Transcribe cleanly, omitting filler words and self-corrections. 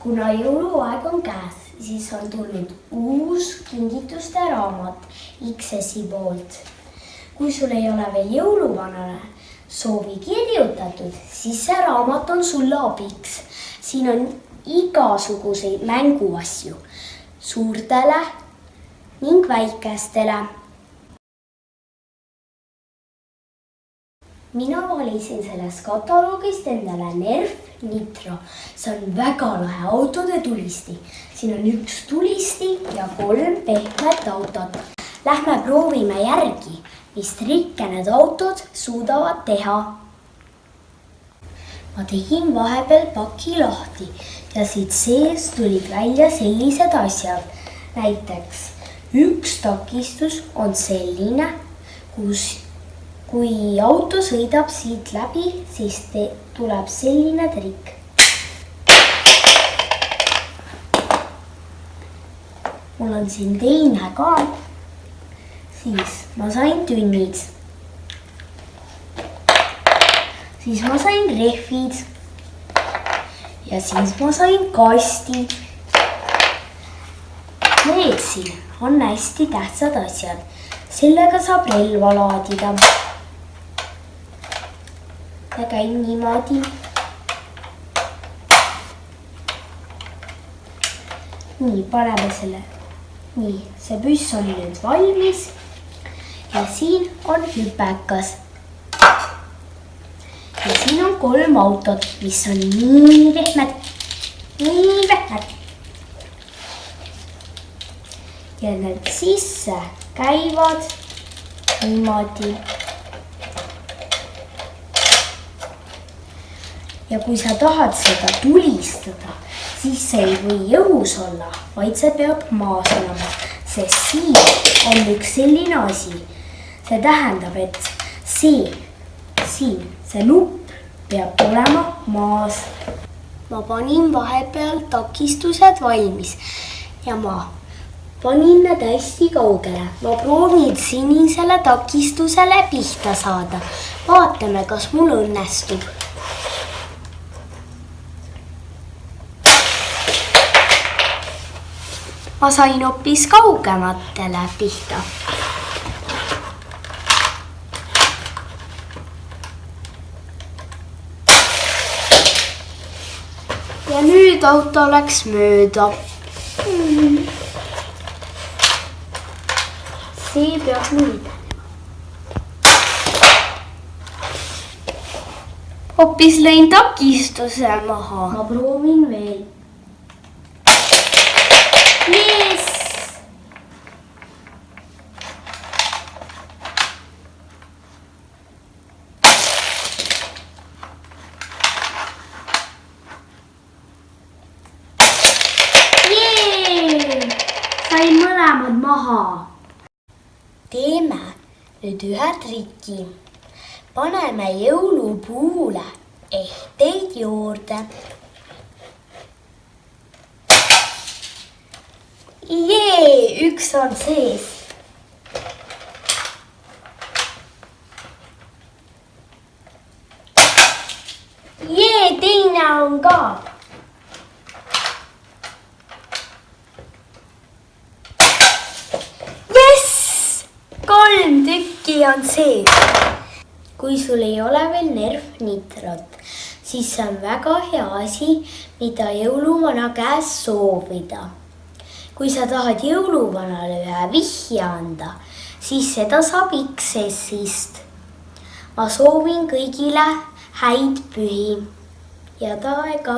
kuna jõuluaeg on käes, siis on tulnud uus kingituste raamat XS-i poolt. Kui sul ei ole veel jõuluvanale soovi kirjutatud, siis see raamat on sulle abiks. Siin on igasuguseid mänguasju suurtele ning väikestele. Mina valisin sellest kataloogist endale Nerf Nitro. See on väga lahe autode tulisti. Siin on 1 tulisti ja 3 pehmet autot. Lähme proovime järgi, mis trikke need autod suudavad teha. Ma tegin vahepeal paki lahti ja siit sees tulid välja sellised asjad. Näiteks 1 takistus on selline, kui auto sõidab siit läbi, siis tuleb selline trikk. Mul on siin teine ka. Siis ma sain tünnid. Siis ma sain rehvid. Ja siis ma sain kastid. Need siin on hästi tähtsad asjad. Sellega saab relva laadida. Ja käib niimoodi. Nii, paneme selle. Nii, see püss on nüüd valmis. Ja siin on hüpekas. Ja siin on 3 autot, mis on nii pehmed. Nii pehmed. Ja need sisse käivad niimoodi. Ja kui sa tahad seda tulistada, siis see ei või õhus olla, vaid see peab maas olema, sest siin on üks selline asi. See tähendab, et see nupp peab olema maas. Ma panin vahepeal takistused valmis ja ma panin need hästi kaugele. Ma proovin sinisele takistusele pihta saada. Vaatame, kas mul õnnestub. Ma sain hoopis kaugematele pihta. Ja nüüd auto läks mööda. See peab nüüd. Hoopis lõin takistuse maha. Ma proovin veel. Yes! Sain mõlemad maha. Teeme nüüd ühe triki. Paneme jõulupuule ehteid juurde. Jee, 1 on sees. Jee, teine on ka. Yes! 3 tükki on sees. Kui sul ei ole veel Nerf Nitrot, siis see on väga hea asi, mida jõuluvana käes soovida. Kui sa tahad jõuluvanale ühe vihje anda, siis seda saab XS-ist. Ma soovin kõigile häid pühi ja taega.